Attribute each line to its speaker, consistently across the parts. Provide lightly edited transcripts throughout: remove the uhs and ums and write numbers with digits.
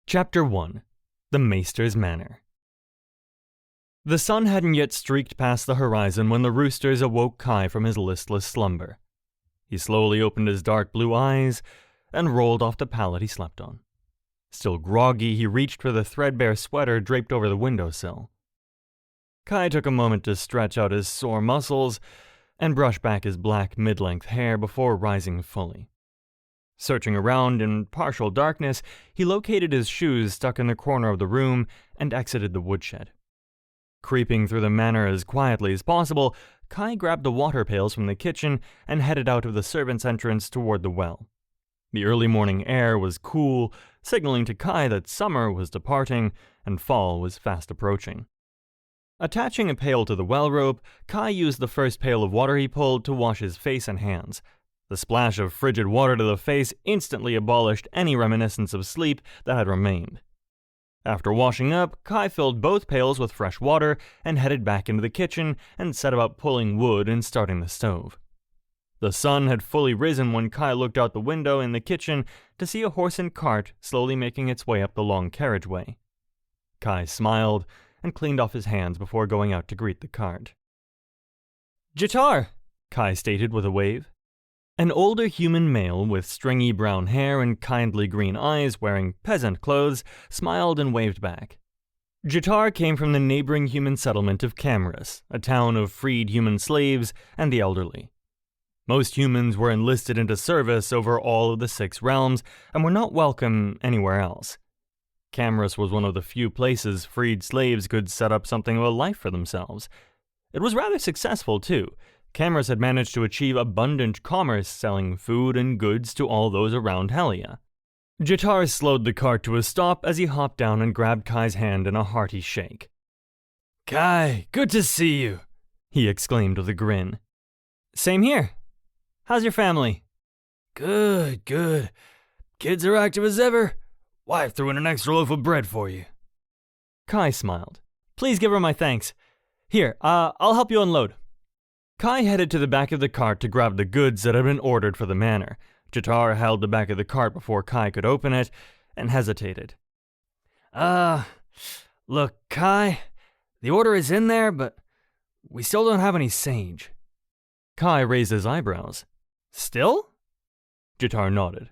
Speaker 1: Chapter 1. The Maister's Manor. The sun hadn't yet streaked past the horizon when the roosters awoke Kai from his listless slumber. He slowly opened his dark blue eyes and rolled off the pallet he slept on. Still groggy, he reached for the threadbare sweater draped over the windowsill. Kai took a moment to stretch out his sore muscles and brush back his black mid-length hair before rising fully. Searching around in partial darkness, he located his shoes stuck in the corner of the room and exited the woodshed. Creeping through the manor as quietly as possible, Kai grabbed the water pails from the kitchen and headed out of the servants' entrance toward the well. The early morning air was cool, signaling to Kai that summer was departing and fall was fast approaching. Attaching a pail to the well rope, Kai used the first pail of water he pulled to wash his face and hands. The splash of frigid water to the face instantly abolished any reminiscence of sleep that had remained. After washing up, Kai filled both pails with fresh water and headed back into the kitchen and set about pulling wood and starting the stove. The sun had fully risen when Kai looked out the window in the kitchen to see a horse and cart slowly making its way up the long carriageway. Kai smiled and cleaned off his hands before going out to greet the cart. "Jitar," Kai stated with a wave. An older human male with stringy brown hair and kindly green eyes wearing peasant clothes smiled and waved back. Jitar came from the neighboring human settlement of Camrus, a town of freed human slaves and the elderly. Most humans were enlisted into service over all of the 6 realms and were not welcome anywhere else. Camrus was one of the few places freed slaves could set up something of a life for themselves. It was rather successful, too. Camrus had managed to achieve abundant commerce selling food and goods to all those around Helia. Jitar slowed the cart to a stop as he hopped down and grabbed Kai's hand in a hearty shake. "Kai, good to see you," he exclaimed with a grin. "Same here. How's your family?" "Good. Kids are active as ever. Wife threw in an extra loaf of bread for you." Kai smiled. "Please give her my thanks. Here, I'll help you unload." Kai headed to the back of the cart to grab the goods that had been ordered for the manor. Jitar held the back of the cart before Kai could open it, and hesitated. Look, Kai, the order is in there, but we still don't have any sage." Kai raised his eyebrows. "Still?" Jitar nodded.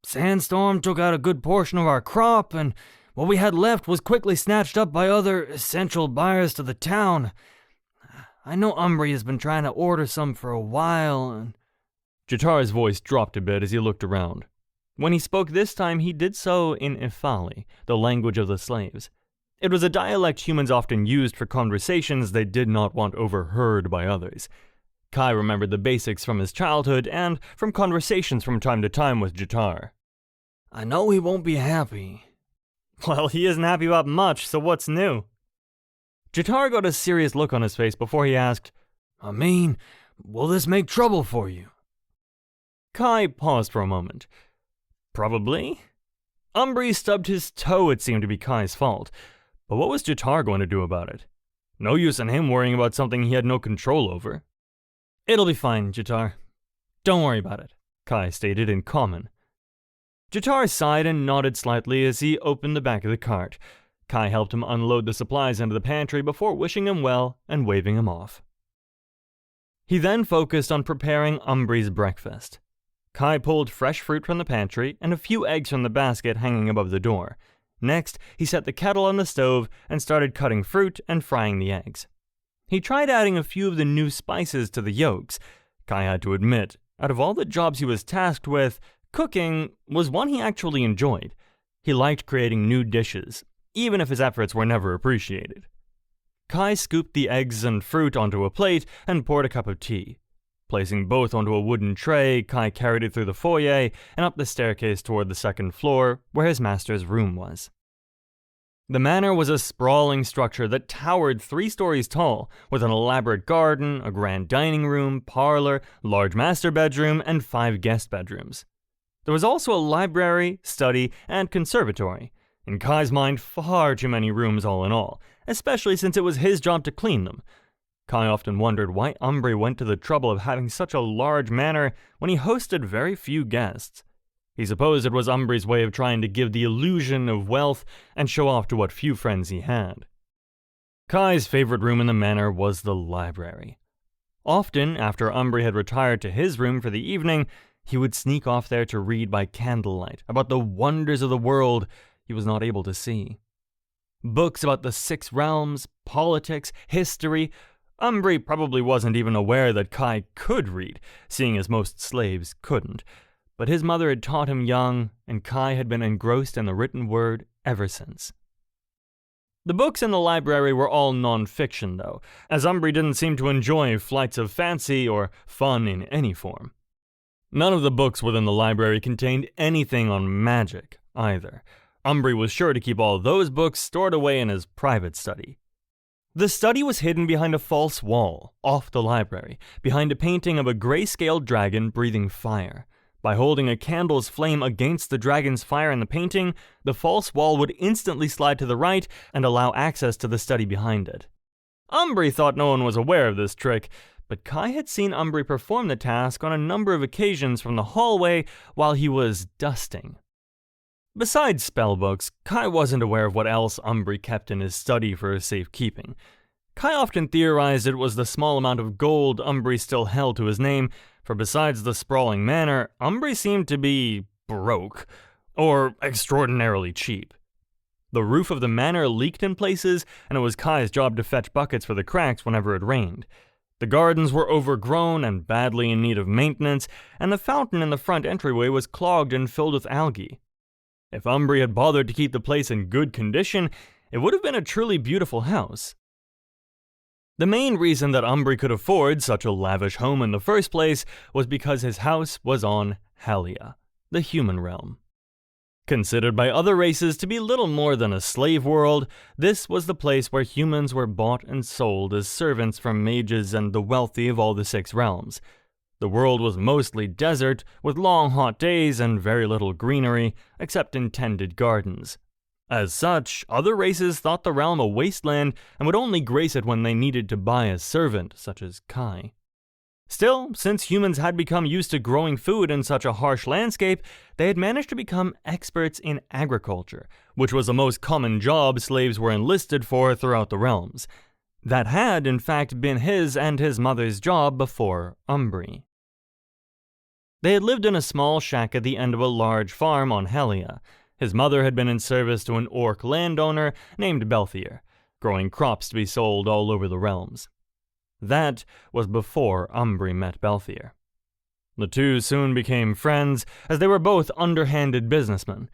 Speaker 1: "Sandstorm took out a good portion of our crop, and what we had left was quickly snatched up by other essential buyers to the town. I know Umbri has been trying to order some for a while, and..." Jitar's voice dropped a bit as he looked around. When he spoke this time, he did so in Ifali, the language of the slaves. It was a dialect humans often used for conversations they did not want overheard by others. Kai remembered the basics from his childhood and from conversations from time to time with Jitar. "I know he won't be happy." "Well, he isn't happy about much, so what's new?" Jitar got a serious look on his face before he asked, "I mean, will this make trouble for you?" Kai paused for a moment. "Probably." Umbri stubbed his toe, it seemed to be Kai's fault. But what was Jitar going to do about it? No use in him worrying about something he had no control over. "It'll be fine, Jitar. Don't worry about it," Kai stated in common. Jitar sighed and nodded slightly as he opened the back of the cart. Kai helped him unload the supplies into the pantry before wishing him well and waving him off. He then focused on preparing Umbri's breakfast. Kai pulled fresh fruit from the pantry and a few eggs from the basket hanging above the door. Next, he set the kettle on the stove and started cutting fruit and frying the eggs. He tried adding a few of the new spices to the yolks. Kai had to admit, out of all the jobs he was tasked with, cooking was one he actually enjoyed. He liked creating new dishes, even if his efforts were never appreciated. Kai scooped the eggs and fruit onto a plate and poured a cup of tea. Placing both onto a wooden tray, Kai carried it through the foyer and up the staircase toward the second floor, where his master's room was. The manor was a sprawling structure that towered 3 stories tall, with an elaborate garden, a grand dining room, parlor, large master bedroom, and 5 guest bedrooms. There was also a library, study, and conservatory. In Kai's mind, far too many rooms all in all, especially since it was his job to clean them. Kai often wondered why Umbri went to the trouble of having such a large manor when he hosted very few guests. He supposed it was Umbri's way of trying to give the illusion of wealth and show off to what few friends he had. Kai's favorite room in the manor was the library. Often, after Umbri had retired to his room for the evening, he would sneak off there to read by candlelight about the wonders of the world he was not able to see. Books about the 6 realms, politics, history. Umbri probably wasn't even aware that Kai could read, seeing as most slaves couldn't. But his mother had taught him young, and Kai had been engrossed in the written word ever since. The books in the library were all non-fiction, though, as Umbri didn't seem to enjoy flights of fancy or fun in any form. None of the books within the library contained anything on magic, either. Umbri was sure to keep all those books stored away in his private study. The study was hidden behind a false wall, off the library, behind a painting of a gray-scaled dragon breathing fire. By holding a candle's flame against the dragon's fire in the painting, the false wall would instantly slide to the right and allow access to the study behind it. Umbri thought no one was aware of this trick, but Kai had seen Umbri perform the task on a number of occasions from the hallway while he was dusting. Besides spellbooks, Kai wasn't aware of what else Umbri kept in his study for safekeeping. Kai often theorized it was the small amount of gold Umbri still held to his name, for besides the sprawling manor, Umbri seemed to be broke, or extraordinarily cheap. The roof of the manor leaked in places, and it was Kai's job to fetch buckets for the cracks whenever it rained. The gardens were overgrown and badly in need of maintenance, and the fountain in the front entryway was clogged and filled with algae. If Umbri had bothered to keep the place in good condition, it would have been a truly beautiful house. The main reason that Umbri could afford such a lavish home in the first place was because his house was on Halia, the human realm. Considered by other races to be little more than a slave world, this was the place where humans were bought and sold as servants from mages and the wealthy of all the 6 realms. The world was mostly desert, with long hot days and very little greenery, except in tended gardens. As such, other races thought the realm a wasteland and would only grace it when they needed to buy a servant, such as Kai. Still, since humans had become used to growing food in such a harsh landscape, they had managed to become experts in agriculture, which was the most common job slaves were enlisted for throughout the realms. That had, in fact, been his and his mother's job before Umbri. They had lived in a small shack at the end of a large farm on Halia. His mother had been in service to an orc landowner named Belthier, growing crops to be sold all over the realms. That was before Umbri met Belthier. The two soon became friends, as they were both underhanded businessmen.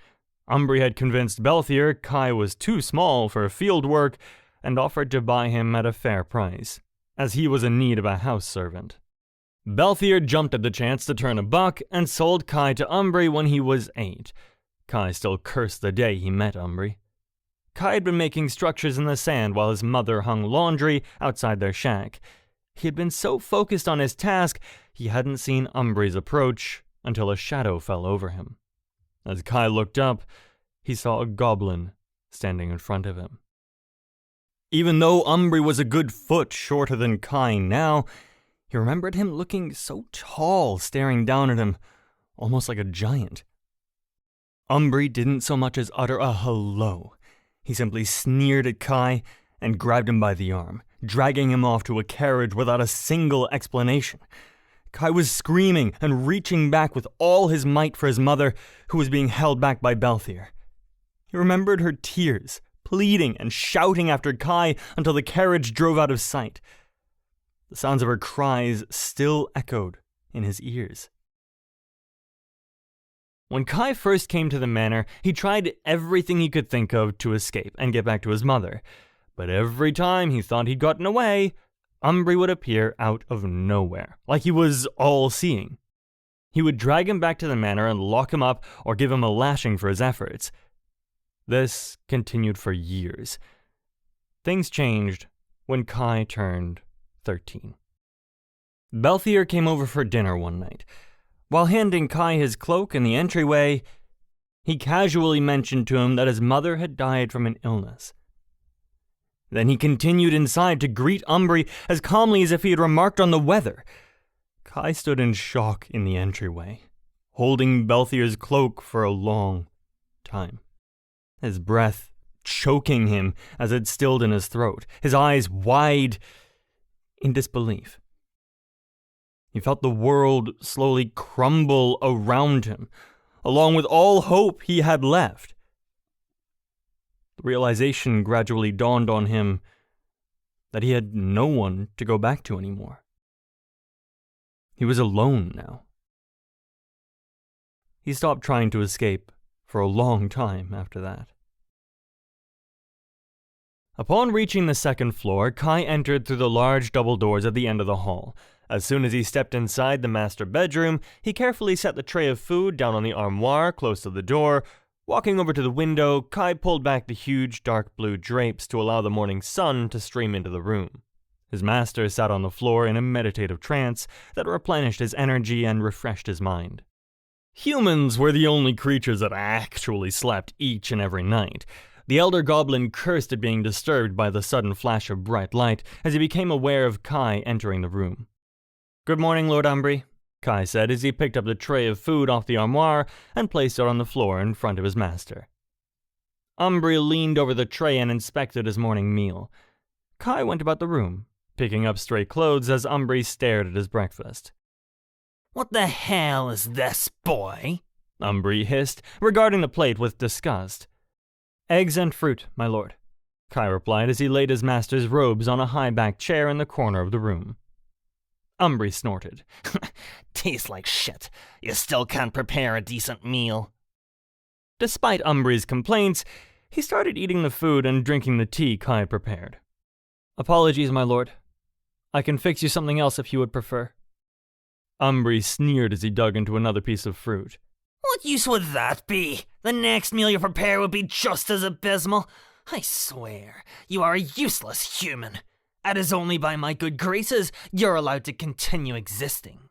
Speaker 1: Umbri had convinced Belthier Kai was too small for field work, and offered to buy him at a fair price, as he was in need of a house servant. Belthier jumped at the chance to turn a buck, and sold Kai to Umbri when he was 8. Kai still cursed the day he met Umbri. Kai had been making structures in the sand while his mother hung laundry outside their shack. He had been so focused on his task, he hadn't seen Umbri's approach until a shadow fell over him. As Kai looked up, he saw a goblin standing in front of him. Even though Umbri was a good foot shorter than Kai now, he remembered him looking so tall staring down at him, almost like a giant. Umbri didn't so much as utter a hello. He simply sneered at Kai and grabbed him by the arm, dragging him off to a carriage without a single explanation. Kai was screaming and reaching back with all his might for his mother, who was being held back by Belthier. He remembered her tears, pleading and shouting after Kai until the carriage drove out of sight. The sounds of her cries still echoed in his ears. When Kai first came to the manor, he tried everything he could think of to escape and get back to his mother. But every time he thought he'd gotten away, Umbri would appear out of nowhere, like he was all-seeing. He would drag him back to the manor and lock him up or give him a lashing for his efforts. This continued for years. Things changed when Kai turned 13. Belthier came over for dinner one night. While handing Kai his cloak in the entryway, he casually mentioned to him that his mother had died from an illness. Then he continued inside to greet Umbri as calmly as if he had remarked on the weather. Kai stood in shock in the entryway. holding Belthier's cloak for a long time. His breath choking him as it stilled in his throat, his eyes wide in disbelief. He felt the world slowly crumble around him, along with all hope he had left. The realization gradually dawned on him that he had no one to go back to anymore. He was alone now. He stopped trying to escape for a long time after that. Upon reaching the second floor, Kai entered through the large double doors at the end of the hall. As soon as he stepped inside the master bedroom, he carefully set the tray of food down on the armoire close to the door. Walking over to the window, Kai pulled back the huge dark blue drapes to allow the morning sun to stream into the room. His master sat on the floor in a meditative trance that replenished his energy and refreshed his mind. Humans were the only creatures that actually slept each and every night. The elder goblin cursed at being disturbed by the sudden flash of bright light as he became aware of Kai entering the room. "Good morning, Lord Umbri," Kai said as he picked up the tray of food off the armoire and placed it on the floor in front of his master. Umbri leaned over the tray and inspected his morning meal. Kai went about the room, picking up stray clothes as Umbri stared at his breakfast.
Speaker 2: "What the hell is this, boy?"
Speaker 1: Umbri hissed, regarding the plate with disgust. "Eggs and fruit, my lord," Kai replied as he laid his master's robes on a high-backed chair in the corner of the room. Umbri snorted.
Speaker 2: "Tastes like shit. You still can't prepare a decent meal."
Speaker 1: Despite Umbri's complaints, he started eating the food and drinking the tea Kai had prepared. "Apologies, my lord. I can fix you something else if you would prefer." Umbri sneered as he dug into another piece of fruit.
Speaker 2: "What use would that be? The next meal you prepare would be just as abysmal. I swear, you are a useless human. It is only by my good graces you're allowed to continue existing."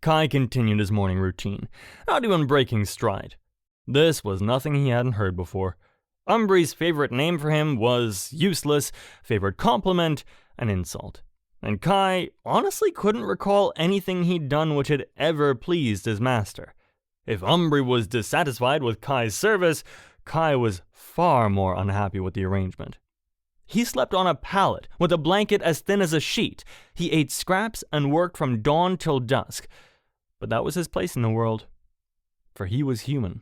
Speaker 1: Kai continued his morning routine, not even breaking stride. This was nothing he hadn't heard before. Umbri's favorite name for him was useless, favorite compliment, an insult. And Kai honestly couldn't recall anything he'd done which had ever pleased his master. If Umbri was dissatisfied with Kai's service, Kai was far more unhappy with the arrangement. He slept on a pallet with a blanket as thin as a sheet. He ate scraps and worked from dawn till dusk. But that was his place in the world, for he was human.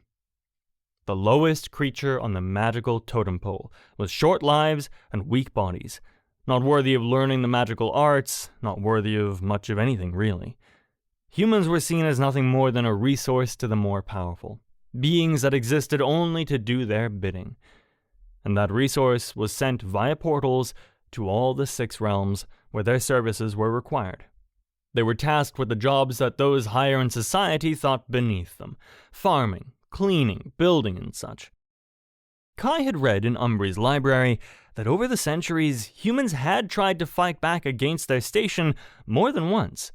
Speaker 1: The lowest creature on the magical totem pole, with short lives and weak bodies, not worthy of learning the magical arts, not worthy of much of anything really. Humans were seen as nothing more than a resource to the more powerful, beings that existed only to do their bidding. And that resource was sent via portals to all the 6 realms where their services were required. They were tasked with the jobs that those higher in society thought beneath them, farming, cleaning, building, and such. Kai had read in Umbri's library that over the centuries, humans had tried to fight back against their station more than once,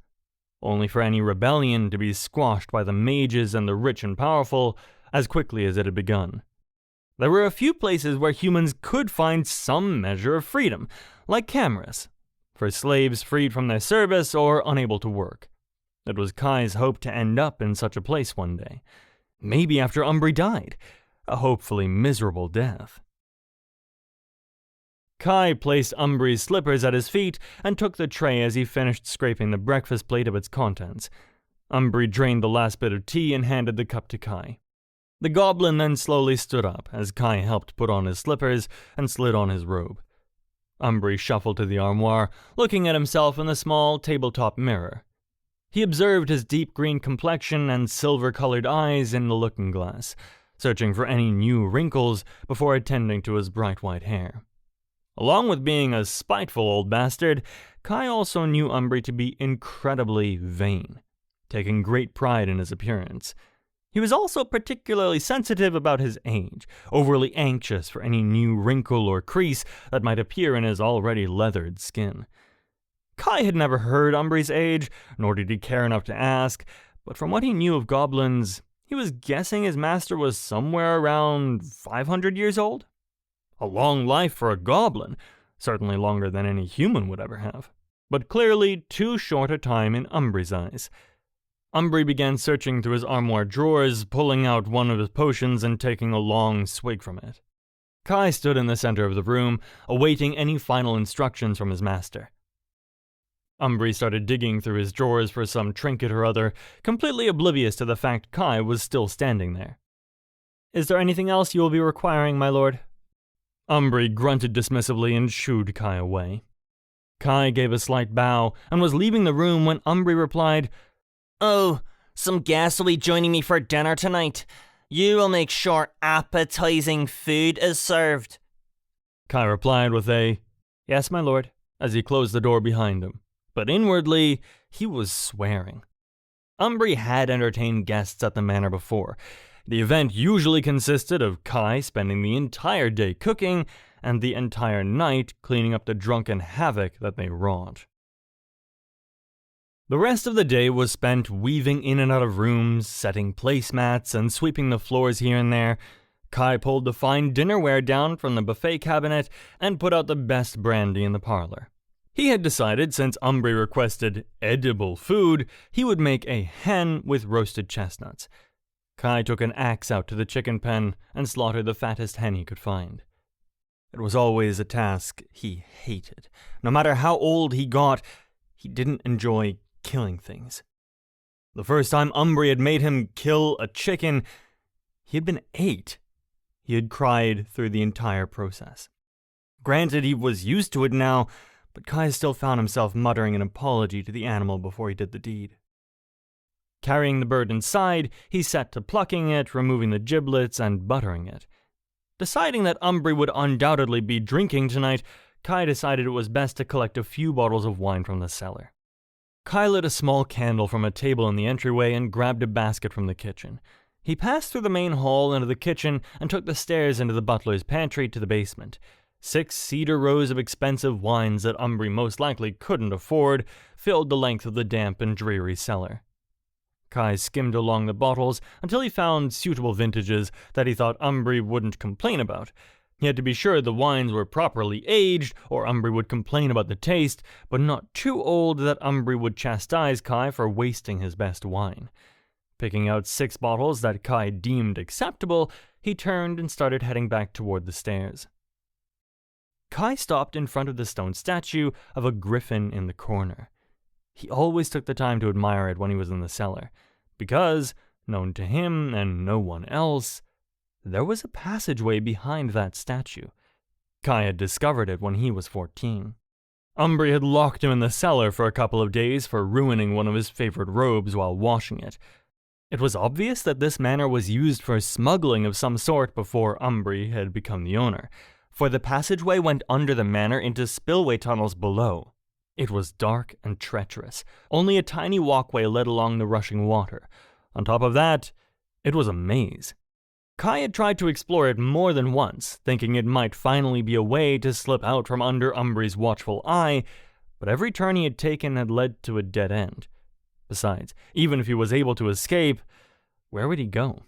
Speaker 1: only for any rebellion to be squashed by the mages and the rich and powerful as quickly as it had begun. There were a few places where humans could find some measure of freedom, like Camarus, for slaves freed from their service or unable to work. It was Kai's hope to end up in such a place one day, maybe after Umbri died, a hopefully miserable death. Kai placed Umbri's slippers at his feet and took the tray as he finished scraping the breakfast plate of its contents. Umbri drained the last bit of tea and handed the cup to Kai. The goblin then slowly stood up as Kai helped put on his slippers and slid on his robe. Umbri shuffled to the armoire, looking at himself in the small tabletop mirror. He observed his deep green complexion and silver-colored eyes in the looking glass, searching for any new wrinkles before attending to his bright white hair. Along with being a spiteful old bastard, Kai also knew Umbri to be incredibly vain, taking great pride in his appearance. He was also particularly sensitive about his age, overly anxious for any new wrinkle or crease that might appear in his already leathered skin. Kai had never heard Umbri's age, nor did he care enough to ask, but from what he knew of goblins, he was guessing his master was somewhere around 500 years old. A long life for a goblin, certainly longer than any human would ever have, but clearly too short a time in Umbri's eyes. Umbri began searching through his armoire drawers, pulling out one of his potions and taking a long swig from it. Kai stood in the center of the room, awaiting any final instructions from his master. Umbri started digging through his drawers for some trinket or other, completely oblivious to the fact Kai was still standing there. "Is there anything else you will be requiring, my lord?" Umbri grunted dismissively and shooed Kai away. Kai gave a slight bow and was leaving the room when Umbri replied,
Speaker 2: "Oh, some guests will be joining me for dinner tonight. You will make sure appetizing food is served."
Speaker 1: Kai replied with a, "Yes, my lord," as he closed the door behind him. But inwardly, he was swearing. Umbri had entertained guests at the manor before. The event usually consisted of Kai spending the entire day cooking and the entire night cleaning up the drunken havoc that they wrought. The rest of the day was spent weaving in and out of rooms, setting placemats, and sweeping the floors here and there. Kai pulled the fine dinnerware down from the buffet cabinet and put out the best brandy in the parlor. He had decided, since Umbri requested edible food, he would make a hen with roasted chestnuts. Kai took an axe out to the chicken pen and slaughtered the fattest hen he could find. It was always a task he hated. No matter how old he got, he didn't enjoy killing things. The first time Umbri had made him kill a chicken, he had been 8. He had cried through the entire process. Granted, he was used to it now, but Kai still found himself muttering an apology to the animal before he did the deed. Carrying the bird inside, he set to plucking it, removing the giblets, and buttering it. Deciding that Umbri would undoubtedly be drinking tonight, Kai decided it was best to collect a few bottles of wine from the cellar. Kai lit a small candle from a table in the entryway and grabbed a basket from the kitchen. He passed through the main hall into the kitchen and took the stairs into the butler's pantry to the basement. 6 cedar rows of expensive wines that Umbri most likely couldn't afford filled the length of the damp and dreary cellar. Kai skimmed along the bottles until he found suitable vintages that he thought Umbri wouldn't complain about. He had to be sure the wines were properly aged, or Umbri would complain about the taste, but not too old that Umbri would chastise Kai for wasting his best wine. Picking out 6 bottles that Kai deemed acceptable, he turned and started heading back toward the stairs. Kai stopped in front of the stone statue of a griffin in the corner. He always took the time to admire it when he was in the cellar, because, known to him and no one else, there was a passageway behind that statue. Kai had discovered it when he was 14. Umbri had locked him in the cellar for a couple of days for ruining one of his favorite robes while washing it. It was obvious that this manor was used for smuggling of some sort before Umbri had become the owner, for the passageway went under the manor into spillway tunnels below. It was dark and treacherous. Only a tiny walkway led along the rushing water. On top of that, it was a maze. Kai had tried to explore it more than once, thinking it might finally be a way to slip out from under Umbri's watchful eye, but every turn he had taken had led to a dead end. Besides, even if he was able to escape, where would he go?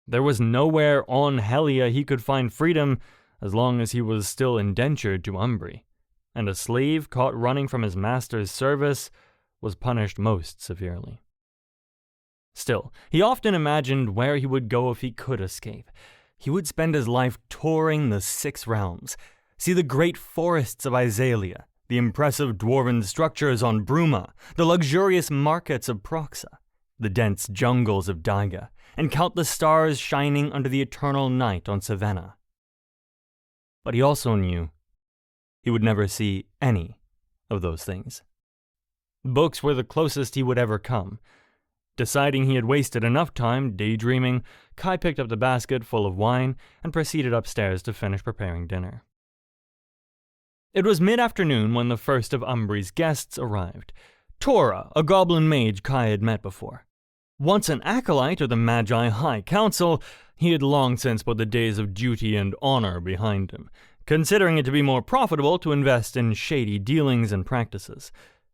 Speaker 1: There was nowhere on Helia he could find freedom as long as he was still indentured to Umbri, and a slave caught running from his master's service was punished most severely. Still, he often imagined where he would go if he could escape. He would spend his life touring the 6 realms, see the great forests of Iselia, the impressive dwarven structures on Bruma, the luxurious markets of Proxa, the dense jungles of Daiga, and count the stars shining under the eternal night on Savannah. But he also knew he would never see any of those things. Books were the closest he would ever come. Deciding he had wasted enough time daydreaming, Kai picked up the basket full of wine and proceeded upstairs to finish preparing dinner. It was mid-afternoon when the first of Umbri's guests arrived. Tora, a goblin mage Kai had met before. Once an acolyte of the Magi High Council, he had long since put the days of duty and honor behind him, considering it to be more profitable to invest in shady dealings and practices.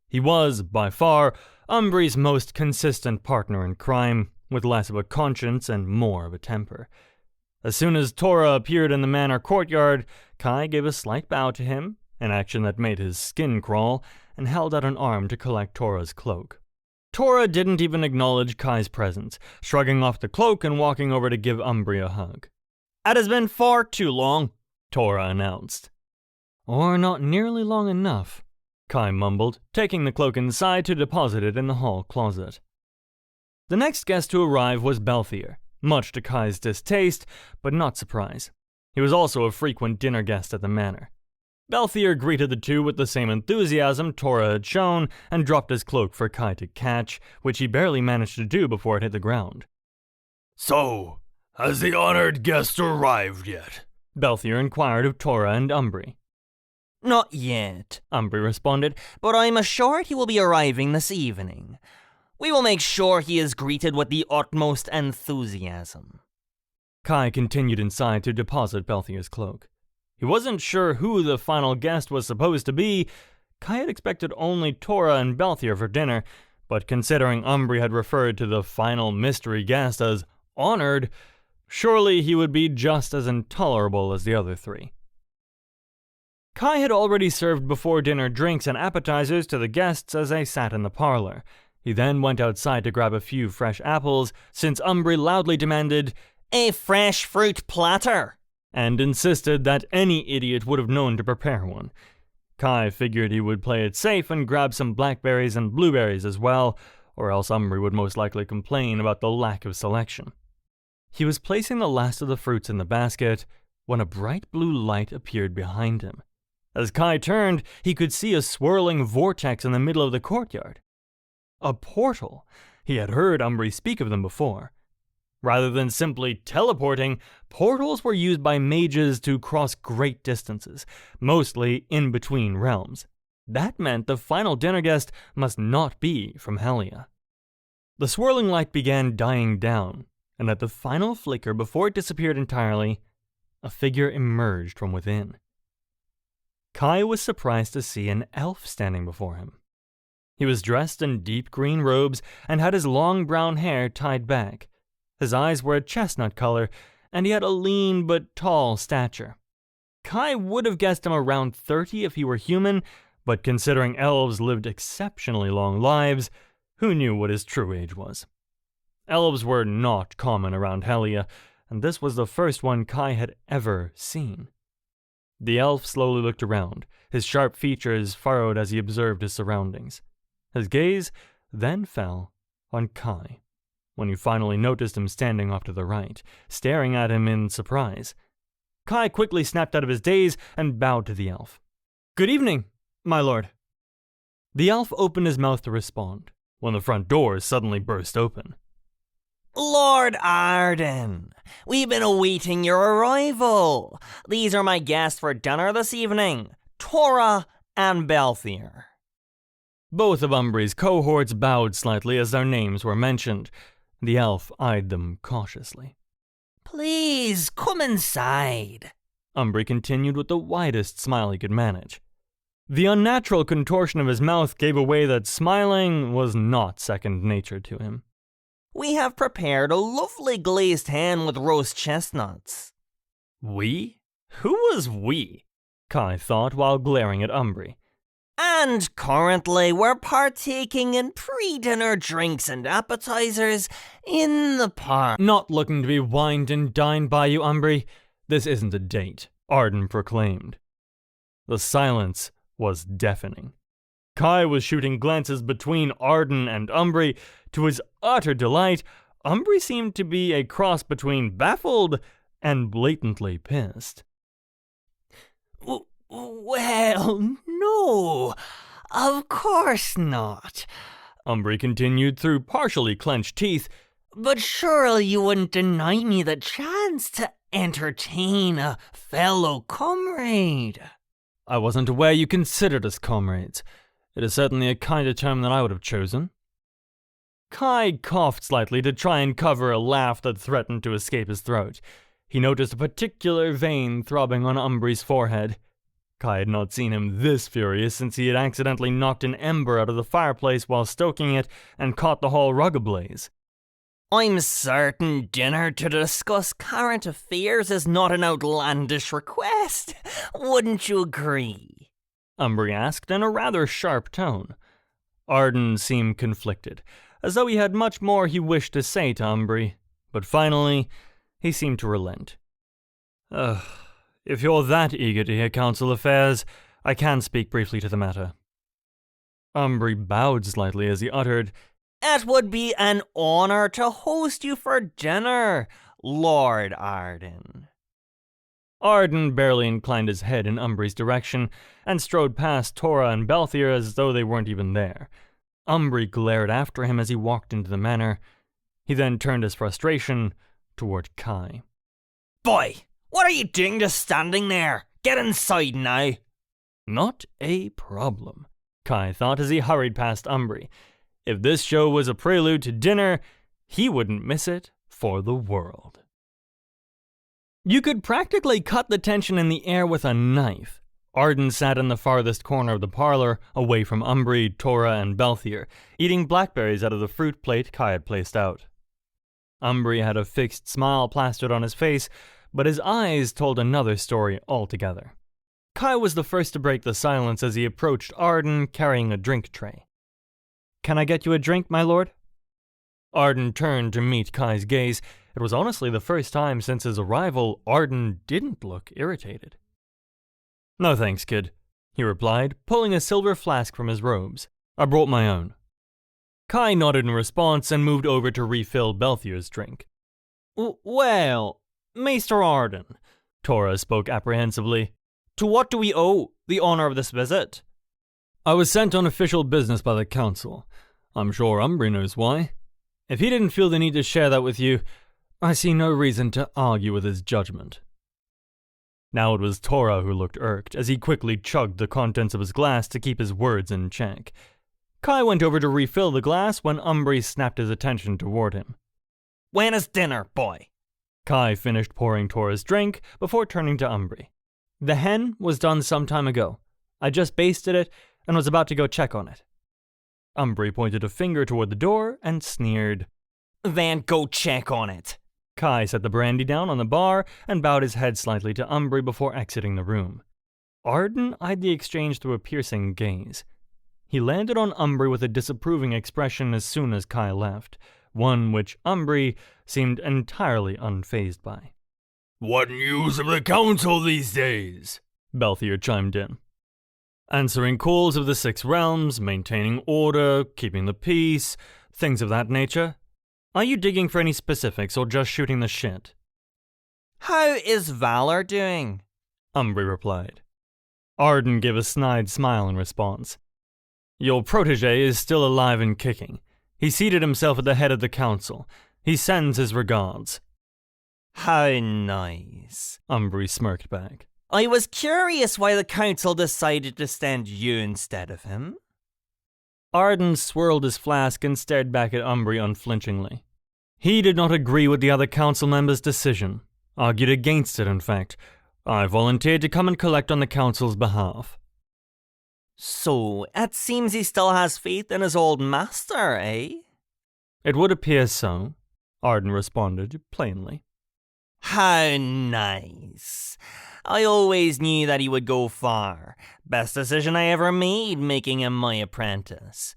Speaker 1: He was, by far, Umbri's most consistent partner in crime, with less of a conscience and more of a temper. As soon as Tora appeared in the manor courtyard, Kai gave a slight bow to him, an action that made his skin crawl, and held out an arm to collect Tora's cloak. Tora didn't even acknowledge Kai's presence, shrugging off the cloak and walking over to give Umbri a hug. "It has been far too long," Tora announced. "Or not nearly long enough," Kai mumbled, taking the cloak inside to deposit it in the hall closet. The next guest to arrive was Balthier, much to Kai's distaste, but not surprise. He was also a frequent dinner guest at the manor. Balthier greeted the two with the same enthusiasm Tora had shown and dropped his cloak for Kai to catch, which he barely managed to do before it hit the ground.
Speaker 3: "So, has the honored guest arrived yet?"
Speaker 1: Balthier inquired of Tora and Umbri.
Speaker 2: Not yet,
Speaker 1: Umbri responded.
Speaker 2: but I'm assured he will be arriving this evening. We will make sure he is greeted with the utmost enthusiasm.
Speaker 1: Kai continued inside to deposit Balthier's cloak. He wasn't sure who the final guest was supposed to be. Kai had expected only Tora and Balthier for dinner, but considering Umbri had referred to the final mystery guest as honored, surely he would be just as intolerable as the other three. Kai had already served before dinner drinks and appetizers to the guests as they sat in the parlor. He then went outside to grab a few fresh apples, since Umbri loudly demanded,
Speaker 2: "A fresh fruit platter!"
Speaker 1: and insisted that any idiot would have known to prepare one. Kai figured he would play it safe and grab some blackberries and blueberries as well, or else Umbri would most likely complain about the lack of selection. He was placing the last of the fruits in the basket when a bright blue light appeared behind him. As Kai turned, he could see a swirling vortex in the middle of the courtyard. A portal. He had heard Umbri speak of them before. Rather than simply teleporting, portals were used by mages to cross great distances, mostly in between realms. That meant the final dinner guest must not be from Hellia. The swirling light began dying down, and at the final flicker before it disappeared entirely, a figure emerged from within. Kai was surprised to see an elf standing before him. He was dressed in deep green robes and had his long brown hair tied back. His eyes were a chestnut color, and he had a lean but tall stature. Kai would have guessed him around 30 if he were human, but considering elves lived exceptionally long lives, who knew what his true age was? Elves were not common around Hellia, and this was the first one Kai had ever seen. The elf slowly looked around, his sharp features furrowed as he observed his surroundings. His gaze then fell on Kai, when he finally noticed him standing off to the right, staring at him in surprise. Kai quickly snapped out of his daze and bowed to the elf. "Good evening, my lord." The elf opened his mouth to respond, when the front door suddenly burst open.
Speaker 2: Lord Arden, we've been awaiting your arrival. These are my guests for dinner this evening, Tora and Balthier.
Speaker 1: Both of Umbri's cohorts bowed slightly as their names were mentioned. The elf eyed them cautiously.
Speaker 2: "Please, come inside,"
Speaker 1: Umbri continued with the widest smile he could manage. The unnatural contortion of his mouth gave away that smiling was not second nature to him.
Speaker 2: "We have prepared a lovely glazed hen with roast chestnuts."
Speaker 1: We? Who was we? Kai thought while glaring at Umbri.
Speaker 2: "And currently we're partaking in pre-dinner drinks and appetizers in the park."
Speaker 1: Not looking to be wined and dined by you, Umbri. This isn't a date, Arden proclaimed. The silence was deafening. Kai was shooting glances between Arden and Umbri. To his utter delight, Umbri seemed to be a cross between baffled and blatantly pissed.
Speaker 2: "Well, no, of course not,"
Speaker 1: Umbri continued through partially clenched teeth.
Speaker 2: "But surely you wouldn't deny me the chance to entertain a fellow comrade."
Speaker 1: I wasn't aware you considered us comrades. It is certainly a kinder term than I would have chosen. Kai coughed slightly to try and cover a laugh that threatened to escape his throat. He noticed a particular vein throbbing on Umbri's forehead. Kai had not seen him this furious since he had accidentally knocked an ember out of the fireplace while stoking it and caught the hall rug ablaze.
Speaker 2: "I'm certain dinner to discuss current affairs is not an outlandish request. Wouldn't you agree?"
Speaker 1: Umbri asked in a rather sharp tone. Arden seemed conflicted. as though he had much more he wished to say to Umbri, but finally, he seemed to relent. If you're that eager to hear council affairs, I can speak briefly to the matter. Umbri bowed slightly as he uttered,
Speaker 2: "It would be an honor to host you for dinner, Lord Arden."
Speaker 1: Arden barely inclined his head in Umbri's direction and strode past Tora and Balthier as though they weren't even there. Umbri glared after him as he walked into the manor. He then turned his frustration toward Kai.
Speaker 2: "Boy, what are you doing just standing there? Get inside now."
Speaker 1: Not a problem, Kai thought as he hurried past Umbri. If this show was a prelude to dinner, he wouldn't miss it for the world. You could practically cut the tension in the air with a knife. Arden sat in the farthest corner of the parlor, away from Umbri, Tora, and Balthier, eating blackberries out of the fruit plate Kai had placed out. Umbri had a fixed smile plastered on his face, but his eyes told another story altogether. Kai was the first to break the silence as he approached Arden carrying a drink tray. "Can I get you a drink, my lord?" Arden turned to meet Kai's gaze. It was honestly the first time since his arrival Arden didn't look irritated. "No thanks, kid," he replied, pulling a silver flask from his robes. "I brought my own." Kai nodded in response and moved over to refill Balthier's drink. "Well, Maister Arden," Tora spoke apprehensively, "to what do we owe the honor of this visit?" "I was sent on official business by the council. I'm sure Umbri knows why. If he didn't feel the need to share that with you, I see no reason to argue with his judgment." Now it was Tora who looked irked, as he quickly chugged the contents of his glass to keep his words in check. Kai went over to refill the glass when Umbri snapped his attention toward him.
Speaker 2: "When is dinner, boy?"
Speaker 1: Kai finished pouring Tora's drink before turning to Umbri. "The hen was done some time ago. I just basted it and was about to go check on it." Umbri pointed a finger toward the door and sneered.
Speaker 2: "Then go check on it."
Speaker 1: Kai set the brandy down on the bar and bowed his head slightly to Umbri before exiting the room. Arden eyed the exchange through a piercing gaze. He landed on Umbri with a disapproving expression as soon as Kai left, one which Umbri seemed entirely unfazed by.
Speaker 3: "What news of the council these days?"
Speaker 1: Balthier chimed in. "Answering calls of the Six Realms, maintaining order, keeping the peace, things of that nature. Are you digging for any specifics or just shooting the shit?"
Speaker 2: "How is Valor doing?"
Speaker 1: Umbri replied. Arden gave a snide smile in response. "Your protege is still alive and kicking. He seated himself at the head of the council. He sends his regards."
Speaker 2: "How nice,"
Speaker 1: Umbri smirked back.
Speaker 2: "I was curious why the council decided to stand you instead of him."
Speaker 1: Arden swirled his flask and stared back at Umbri unflinchingly. He did not agree with the other council members' decision, argued against it in fact. I volunteered to come and collect on the council's behalf.
Speaker 2: "So, it seems he still has faith in his old master, eh?"
Speaker 1: "It would appear so," Arden responded plainly.
Speaker 2: "How nice. I always knew that he would go far. Best decision I ever made, making him my apprentice.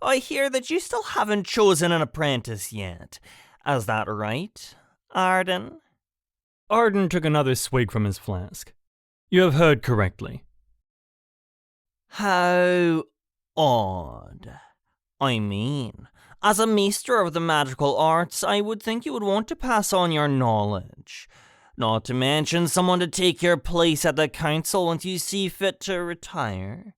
Speaker 2: I hear that you still haven't chosen an apprentice yet. Is that right, Arden?"
Speaker 1: Arden took another swig from his flask. "You have heard correctly."
Speaker 2: "How odd. I mean, as a maester of the magical arts, I would think you would want to pass on your knowledge. Not to mention someone to take your place at the council once you see fit to retire.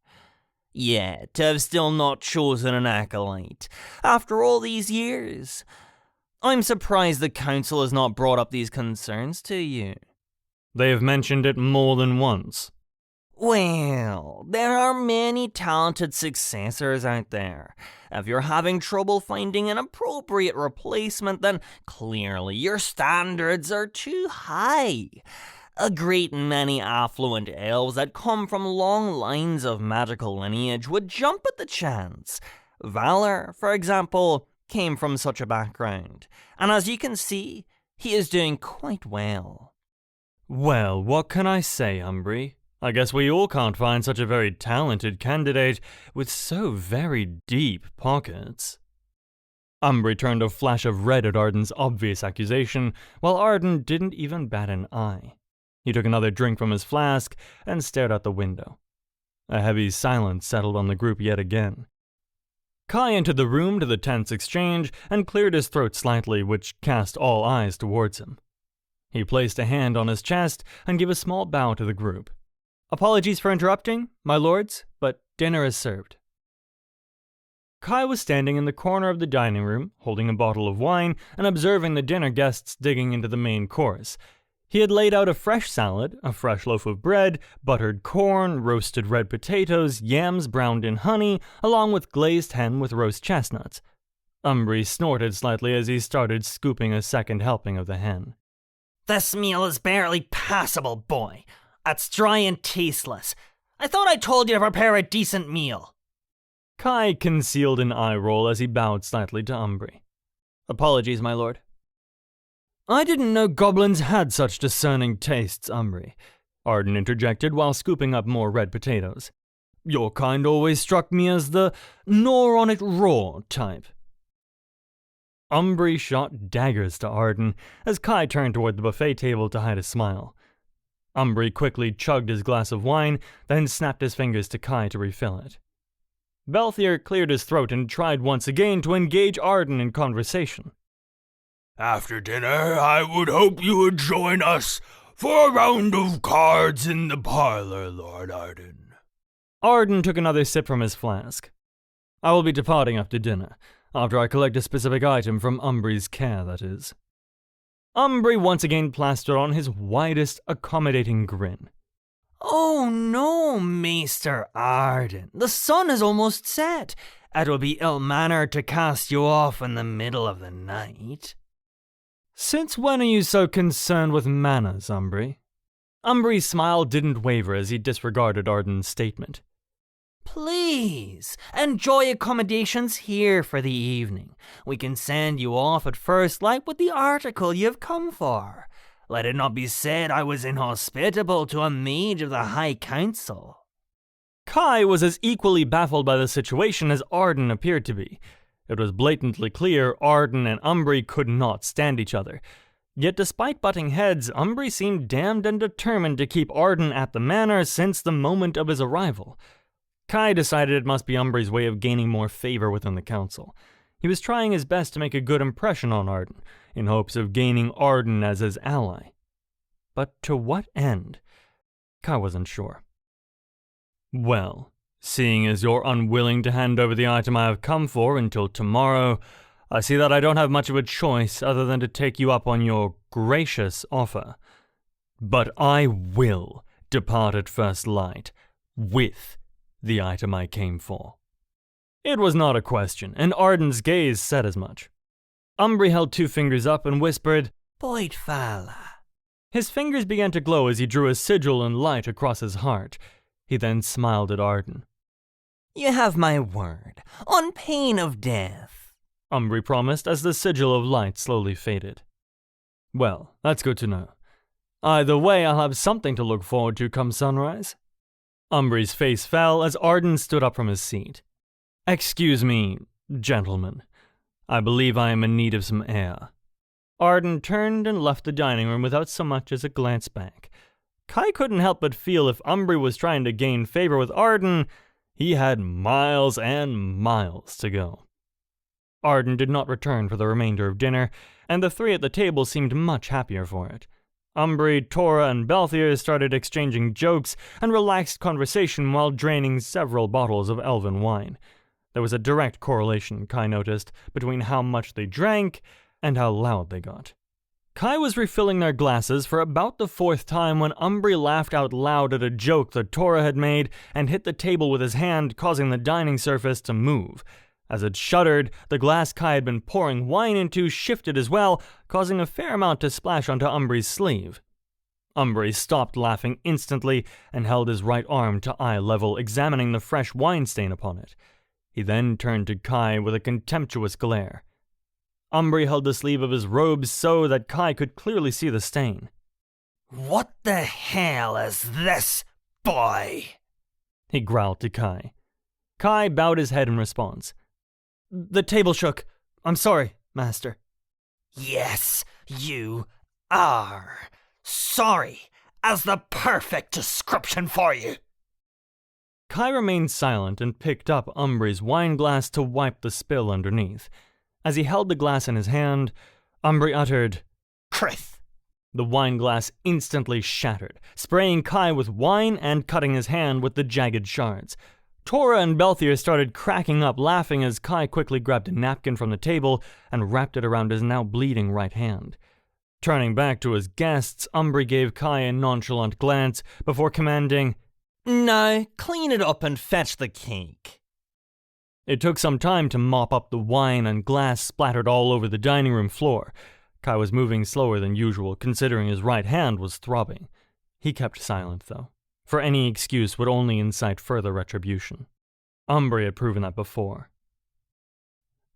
Speaker 2: Yet, to have still not chosen an acolyte, after all these years. I'm surprised the council has not brought up these concerns to you."
Speaker 1: "They have mentioned it more than once."
Speaker 2: "Well, there are many talented successors out there. If you're having trouble finding an appropriate replacement, then clearly your standards are too high. A great many affluent elves that come from long lines of magical lineage would jump at the chance. Valor, for example, came from such a background, and as you can see, he is doing quite well."
Speaker 1: "Well, what can I say, Umbri? I guess we all can't find such a very talented candidate with so very deep pockets." Umbri turned a flash of red at Arden's obvious accusation, while Arden didn't even bat an eye. He took another drink from his flask and stared out the window. A heavy silence settled on the group yet again. Kai entered the room to the tense exchange and cleared his throat slightly, which cast all eyes towards him. He placed a hand on his chest and gave a small bow to the group. "Apologies for interrupting, my lords, but dinner is served." Kai was standing in the corner of the dining room, holding a bottle of wine and observing the dinner guests digging into the main course. He had laid out a fresh salad, a fresh loaf of bread, buttered corn, roasted red potatoes, yams browned in honey, along with glazed hen with roast chestnuts. Umbri snorted slightly as he started scooping a second helping of the hen.
Speaker 2: This meal is barely passable, boy. It's dry and tasteless. I thought I told you to prepare a decent meal.
Speaker 1: Kai concealed an eye roll as he bowed slightly to Umbri. "Apologies, my lord." "I didn't know goblins had such discerning tastes, Umbri," Arden interjected while scooping up more red potatoes. "Your kind always struck me as the gnaw on it raw type." Umbri shot daggers to Arden as Kai turned toward the buffet table to hide a smile. Umbri quickly chugged his glass of wine, then snapped his fingers to Kai to refill it. Balthier cleared his throat and tried once again to engage Arden in conversation.
Speaker 3: After dinner, I would hope you would join us for a round of cards in the parlor, Lord Arden.
Speaker 1: Arden took another sip from his flask. "I will be departing after dinner, after I collect a specific item from Umbri's care, that is." Umbri once again plastered on his widest, accommodating grin.
Speaker 2: Oh no, Maister Arden. The sun is almost set. It would be ill-mannered to cast you off in the middle of the night.
Speaker 1: "Since when are you so concerned with manners, Umbri?" Umbri's smile didn't waver as he disregarded Arden's statement.
Speaker 2: Please, enjoy accommodations here for the evening. We can send you off at first light with the article you've come for. Let it not be said I was inhospitable to a mage of the High Council."
Speaker 1: Kai was as equally baffled by the situation as Arden appeared to be. It was blatantly clear Arden and Umbri could not stand each other. Yet despite butting heads, Umbri seemed damned and determined to keep Arden at the manor since the moment of his arrival. Kai decided it must be Umbri's way of gaining more favor within the council. He was trying his best to make a good impression on Arden, in hopes of gaining Arden as his ally. But to what end? Kai wasn't sure. "Well, seeing as you're unwilling to hand over the item I have come for until tomorrow, I see that I don't have much of a choice other than to take you up on your gracious offer. But I will depart at first light with the item I came for." It was not a question, and Arden's gaze said as much. Umbri held two fingers up and whispered,
Speaker 2: "Boyd fella."
Speaker 1: His fingers began to glow as he drew a sigil and light across his heart. He then smiled at Arden.
Speaker 2: "You have my word, on pain of death,"
Speaker 1: Umbri promised as the sigil of light slowly faded. "Well, that's good to know. Either way, I'll have something to look forward to come sunrise." Umbri's face fell as Arden stood up from his seat. "Excuse me, gentlemen. I believe I am in need of some air." Arden turned and left the dining room without so much as a glance back. Kai couldn't help but feel if Umbri was trying to gain favor with Arden, he had miles and miles to go. Arden did not return for the remainder of dinner, and the three at the table seemed much happier for it. Umbri, Tora, and Balthier started exchanging jokes and relaxed conversation while draining several bottles of elven wine. There was a direct correlation, Kai noticed, between how much they drank and how loud they got. Kai was refilling their glasses for about the fourth time when Umbri laughed out loud at a joke that Tora had made and hit the table with his hand, causing the dining surface to move. As it shuddered, the glass Kai had been pouring wine into shifted as well, causing a fair amount to splash onto Umbri's sleeve. Umbri stopped laughing instantly and held his right arm to eye level, examining the fresh wine stain upon it. He then turned to Kai with a contemptuous glare. Umbri held the sleeve of his robe so that Kai could clearly see the stain.
Speaker 2: "What the hell is this, boy?"
Speaker 1: he growled to Kai. Kai bowed his head in response. "The table shook. I'm sorry, Master.
Speaker 2: Yes, you are. Sorry, as the perfect description for you.
Speaker 1: Kai remained silent and picked up Umbree's wine glass to wipe the spill underneath. As he held the glass in his hand, Umbree uttered,
Speaker 2: Crith.
Speaker 1: The wine glass instantly shattered, spraying Kai with wine and cutting his hand with the jagged shards. Tora and Belthier started cracking up laughing as Kai quickly grabbed a napkin from the table and wrapped it around his now bleeding right hand. Turning back to his guests, Umbree gave Kai a nonchalant glance before commanding,
Speaker 2: "No, clean it up and fetch the cake."
Speaker 1: It took some time to mop up the wine and glass splattered all over the dining room floor. Kai was moving slower than usual, considering his right hand was throbbing. He kept silent, though, for any excuse would only incite further retribution. Umbree had proven that before.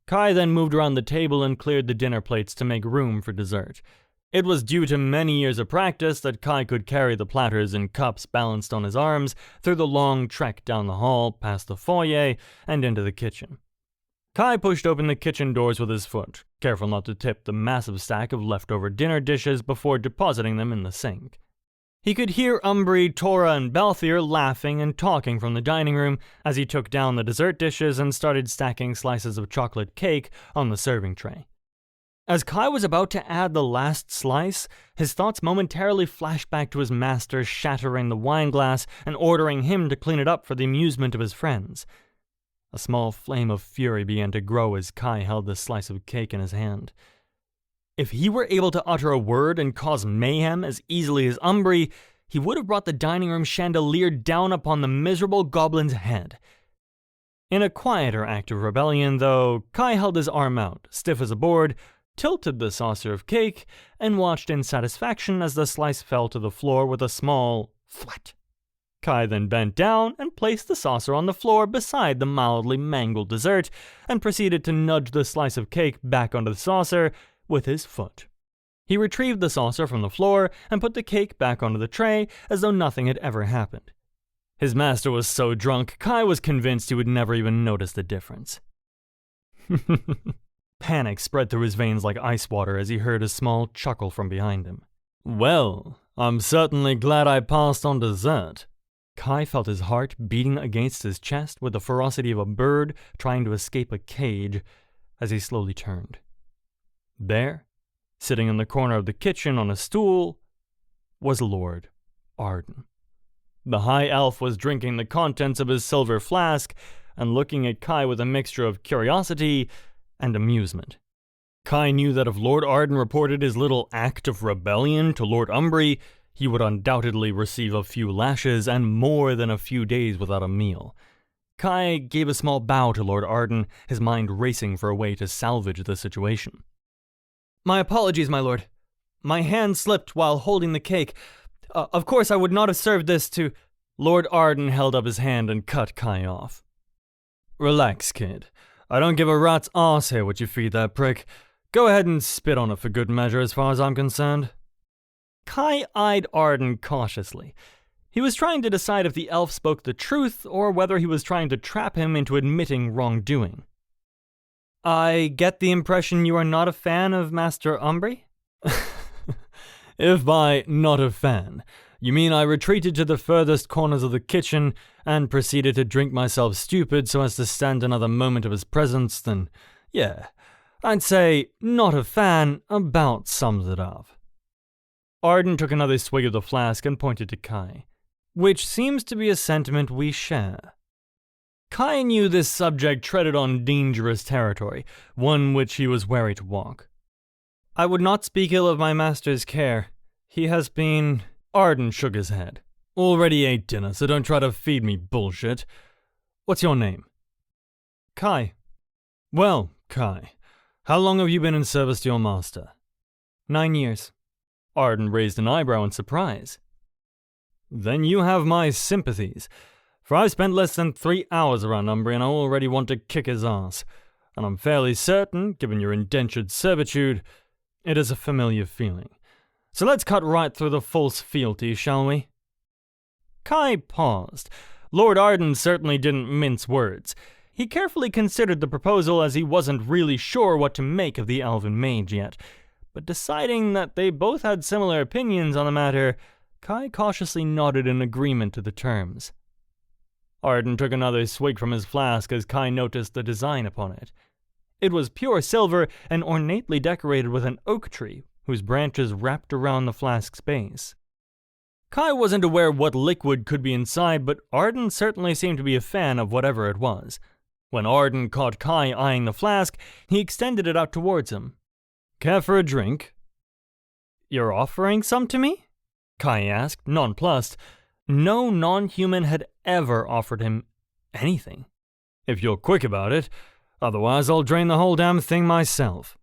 Speaker 1: Kai then moved around the table and cleared the dinner plates to make room for dessert. It was due to many years of practice that Kai could carry the platters and cups balanced on his arms through the long trek down the hall, past the foyer, and into the kitchen. Kai pushed open the kitchen doors with his foot, careful not to tip the massive stack of leftover dinner dishes before depositing them in the sink. He could hear Umbree, Tora, and Belthier laughing and talking from the dining room as he took down the dessert dishes and started stacking slices of chocolate cake on the serving tray. As Kai was about to add the last slice, his thoughts momentarily flashed back to his master shattering the wine glass and ordering him to clean it up for the amusement of his friends. A small flame of fury began to grow as Kai held the slice of cake in his hand. If he were able to utter a word and cause mayhem as easily as Umbree, he would have brought the dining room chandelier down upon the miserable goblin's head. In a quieter act of rebellion, though, Kai held his arm out, stiff as a board, tilted the saucer of cake, and watched in satisfaction as the slice fell to the floor with a small thwack. Kai then bent down and placed the saucer on the floor beside the mildly mangled dessert, and proceeded to nudge the slice of cake back onto the saucer with his foot. He retrieved the saucer from the floor and put the cake back onto the tray as though nothing had ever happened. His master was so drunk, Kai was convinced he would never even notice the difference. Panic spread through his veins like ice water as he heard a small chuckle from behind him. Well, I'm certainly glad I passed on dessert. Kai felt his heart beating against his chest with the ferocity of a bird trying to escape a cage as he slowly turned. There, sitting in the corner of the kitchen on a stool, was Lord Arden. The high elf was drinking the contents of his silver flask and looking at Kai with a mixture of curiosity and amusement. Kai knew that if Lord Arden reported his little act of rebellion to Lord Umbree, he would undoubtedly receive a few lashes and more than a few days without a meal. Kai gave a small bow to Lord Arden, his mind racing for a way to salvage the situation. My apologies, my lord. My hand slipped while holding the cake. Of course, I would not have served this to... Lord Arden held up his hand and cut Kai off. Relax, kid. I don't give a rat's arse here what you feed that prick. Go ahead and spit on it for good measure as far as I'm concerned. Kai eyed Arden cautiously. He was trying to decide if the elf spoke the truth or whether he was trying to trap him into admitting wrongdoing. I get the impression you are not a fan of Master Umbree? If by not a fan, you mean I retreated to the furthest corners of the kitchen and proceeded to drink myself stupid so as to stand another moment of his presence, then yeah, I'd say not a fan about sums it up. Arden took another swig of the flask and pointed to Kai, which seems to be a sentiment we share. Kai knew this subject treaded on dangerous territory, one which he was wary to walk. I would not speak ill of my master's care. He has been... Arden shook his head. Already ate dinner, so don't try to feed me bullshit. What's your name? Kai. Well, Kai, how long have you been in service to your master? 9 years. Arden raised an eyebrow in surprise. Then you have my sympathies, for I've spent less than 3 hours around Umbree and I already want to kick his ass. And I'm fairly certain, given your indentured servitude, it is a familiar feeling. So let's cut right through the false fealty, shall we? Kai paused. Lord Arden certainly didn't mince words. He carefully considered the proposal as he wasn't really sure what to make of the elven mage yet, but deciding that they both had similar opinions on the matter, Kai cautiously nodded in agreement to the terms. Arden took another swig from his flask as Kai noticed the design upon it. It was pure silver and ornately decorated with an oak tree, whose branches wrapped around the flask's base. Kai wasn't aware what liquid could be inside, but Arden certainly seemed to be a fan of whatever it was. When Arden caught Kai eyeing the flask, he extended it out towards him. "Care for a drink?" "You're offering some to me?" Kai asked, nonplussed. No non-human had ever offered him anything. "If you're quick about it, otherwise I'll drain the whole damn thing myself."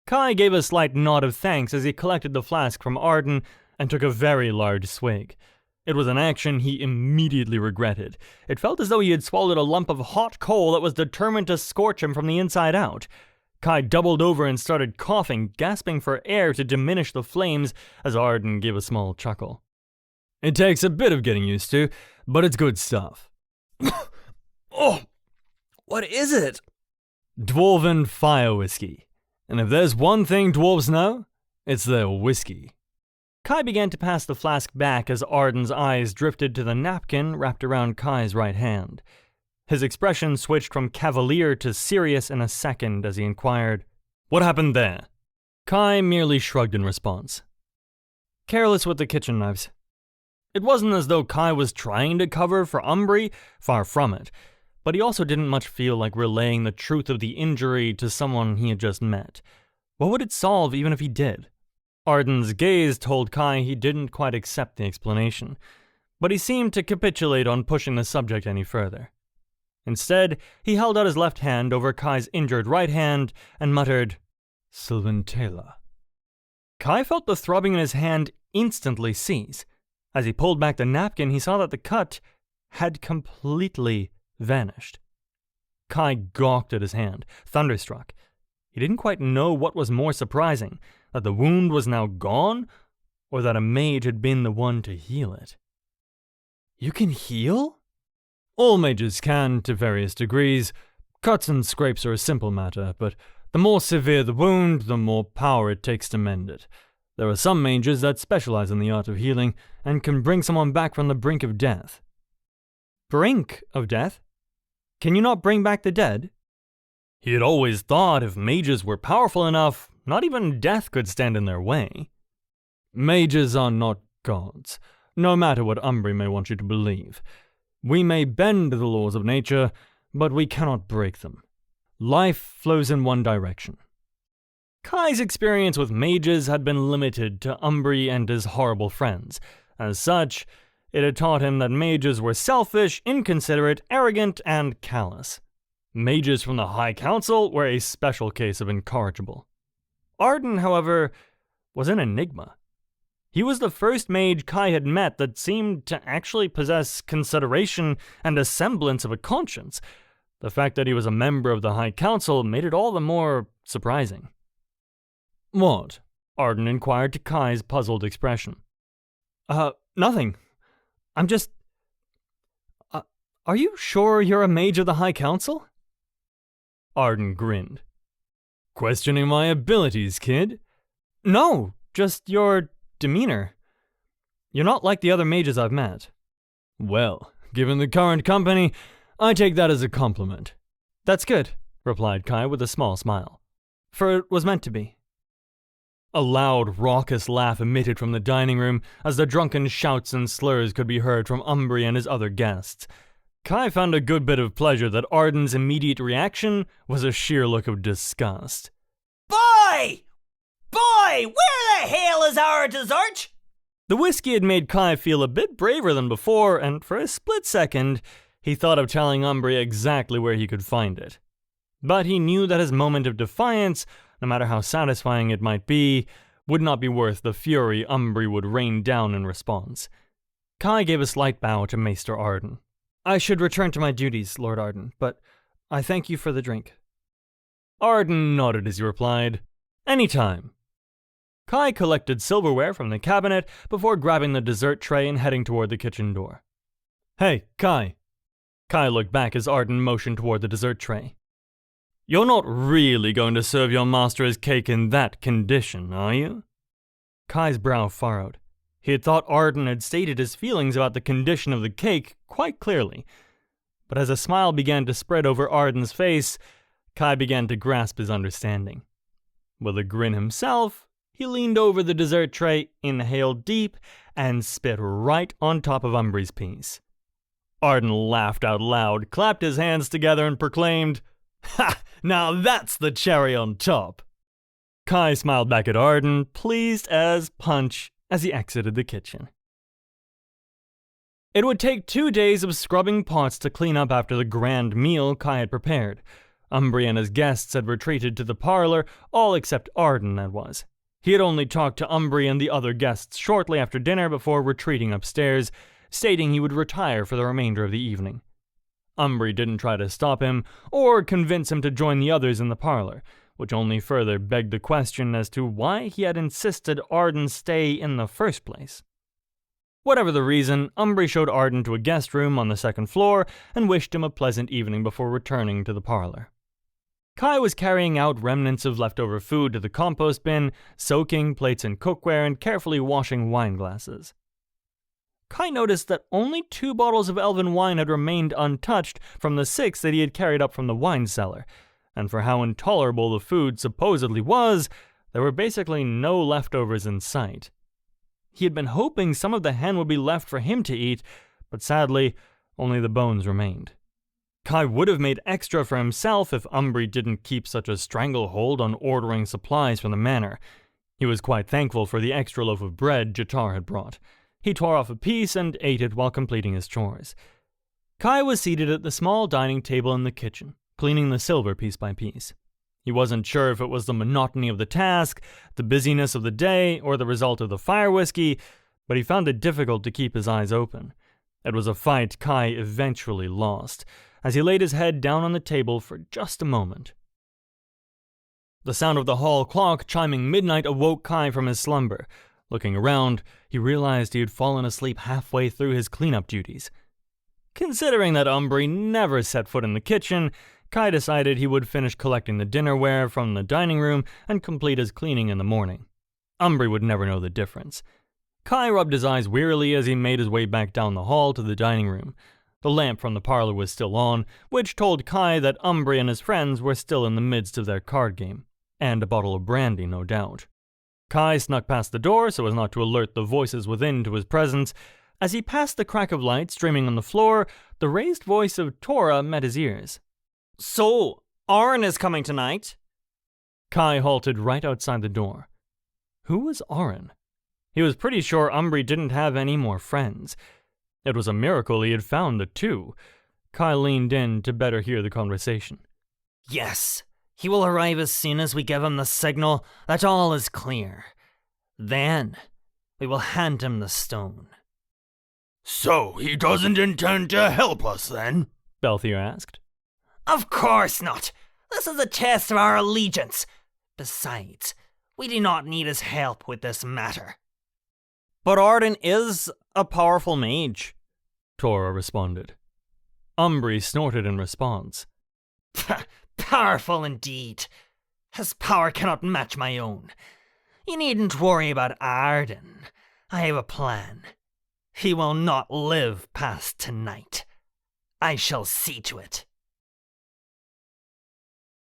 Speaker 1: Kai gave a slight nod of thanks as he collected the flask from Arden and took a very large swig. It was an action he immediately regretted. It felt as though he had swallowed a lump of hot coal that was determined to scorch him from the inside out. Kai doubled over and started coughing, gasping for air to diminish the flames as Arden gave a small chuckle. "It takes a bit of getting used to, but it's good stuff."
Speaker 4: Oh, what is it?
Speaker 1: "Dwarven fire whiskey. And if there's one thing dwarves know, it's their whiskey." Kai began to pass the flask back as Arden's eyes drifted to the napkin wrapped around Kai's right hand. His expression switched from cavalier to serious in a second as he inquired, "What happened there?" Kai merely shrugged in response. "Careless with the kitchen knives." It wasn't as though Kai was trying to cover for Umbri, far from it, but he also didn't much feel like relaying the truth of the injury to someone he had just met. What would it solve even if he did? Arden's gaze told Kai he didn't quite accept the explanation, but he seemed to capitulate on pushing the subject any further. Instead, he held out his left hand over Kai's injured right hand and muttered, "Sylvan Taylor." Kai felt the throbbing in his hand instantly cease. As he pulled back the napkin, he saw that the cut had completely vanished. Kai gawked at his hand, thunderstruck. He didn't quite know what was more surprising, that the wound was now gone, or that a mage had been the one to heal it. "You can heal?" "All mages can, to various degrees. Cuts and scrapes are a simple matter, but the more severe the wound, the more power it takes to mend it. There are some mages that specialize in the art of healing, and can bring someone back from the brink of death." "Brink of death? Can you not bring back the dead?" He had always thought if mages were powerful enough, not even death could stand in their way. "Mages are not gods, no matter what Umbri may want you to believe. We may bend the laws of nature, but we cannot break them. Life flows in one direction." Kai's experience with mages had been limited to Umbri and his horrible friends. As such, it had taught him that mages were selfish, inconsiderate, arrogant, and callous. Mages from the High Council were a special case of incorrigible. Arden, however, was an enigma. He was the first mage Kai had met that seemed to actually possess consideration and a semblance of a conscience. The fact that he was a member of the High Council made it all the more surprising. "What?" Arden inquired to Kai's puzzled expression. Nothing. I'm just... are you sure you're a mage of the High Council?" Arden grinned. "Questioning my abilities, kid?" "No, just your demeanor. You're not like the other mages I've met." "Well, given the current company, I take that as a compliment." "That's good," replied Kai with a small smile. "For it was meant to be." A loud, raucous laugh emitted from the dining room as the drunken shouts and slurs could be heard from Umbri and his other guests. Kai found a good bit of pleasure that Arden's immediate reaction was a sheer look of disgust.
Speaker 2: Boy! Boy! Where the hell is our dessert?
Speaker 1: The whiskey had made Kai feel a bit braver than before, and for a split second, he thought of telling Umbri exactly where he could find it. But he knew that his moment of defiance, no matter how satisfying it might be, would not be worth the fury Umbri would rain down in response. Kai gave a slight bow to Maister Arden. "I should return to my duties, Lord Arden, but I thank you for the drink." Arden nodded as he replied, "Any time." Kai collected silverware from the cabinet before grabbing the dessert tray and heading toward the kitchen door. "Hey, Kai." Kai looked back as Arden motioned toward the dessert tray. You're not really going to serve your master's cake in that condition, are you? Kai's brow furrowed. He had thought Arden had stated his feelings about the condition of the cake quite clearly. But as a smile began to spread over Arden's face, Kai began to grasp his understanding. With a grin himself, he leaned over the dessert tray, inhaled deep, and spit right on top of Umbri's piece. Arden laughed out loud, clapped his hands together, and proclaimed, "Ha! Now that's the cherry on top!" Kai smiled back at Arden, pleased as punch, as he exited the kitchen. It would take 2 days of scrubbing pots to clean up after the grand meal Kai had prepared. Umbri and his guests had retreated to the parlor, all except Arden, that was. He had only talked to Umbri and the other guests shortly after dinner before retreating upstairs, stating he would retire for the remainder of the evening. Umbri didn't try to stop him or convince him to join the others in the parlor, which only further begged the question as to why he had insisted Arden stay in the first place. Whatever the reason, Umbri showed Arden to a guest room on the second floor and wished him a pleasant evening before returning to the parlor. Kai was carrying out remnants of leftover food to the compost bin, soaking plates and cookware, and carefully washing wine glasses. Kai noticed that only 2 bottles of elven wine had remained untouched from the 6 that he had carried up from the wine cellar, and for how intolerable the food supposedly was, there were basically no leftovers in sight. He had been hoping some of the hen would be left for him to eat, but sadly, only the bones remained. Kai would have made extra for himself if Umbri didn't keep such a stranglehold on ordering supplies from the manor. He was quite thankful for the extra loaf of bread Jatar had brought. He tore off a piece and ate it while completing his chores. Kai was seated at the small dining table in the kitchen, cleaning the silver piece by piece. He wasn't sure if it was the monotony of the task, the busyness of the day, or the result of the fire whiskey, but he found it difficult to keep his eyes open. It was a fight Kai eventually lost, as he laid his head down on the table for just a moment. The sound of the hall clock chiming midnight awoke Kai from his slumber. Looking around, he realized he had fallen asleep halfway through his cleanup duties. Considering that Umbri never set foot in the kitchen, Kai decided he would finish collecting the dinnerware from the dining room and complete his cleaning in the morning. Umbri would never know the difference. Kai rubbed his eyes wearily as he made his way back down the hall to the dining room. The lamp from the parlor was still on, which told Kai that Umbri and his friends were still in the midst of their card game, and a bottle of brandy, no doubt. Kai snuck past the door so as not to alert the voices within to his presence. As he passed the crack of light streaming on the floor, the raised voice of Tora met his ears.
Speaker 2: So, Arden is coming tonight?
Speaker 1: Kai halted right outside the door. Who was Arden? He was pretty sure Umbri didn't have any more friends. It was a miracle he had found the 2. Kai leaned in to better hear the conversation.
Speaker 2: Yes, he will arrive as soon as we give him the signal that all is clear. Then, we will hand him the stone.
Speaker 3: So, he doesn't intend to help us then?
Speaker 1: Belthier asked.
Speaker 2: Of course not. This is a test of our allegiance. Besides, we do not need his help with this matter.
Speaker 4: But Arden is a powerful mage,
Speaker 1: Tora responded. Umbri snorted in response.
Speaker 2: Powerful indeed. His power cannot match my own. You needn't worry about Arden. I have a plan. He will not live past tonight. I shall see to it.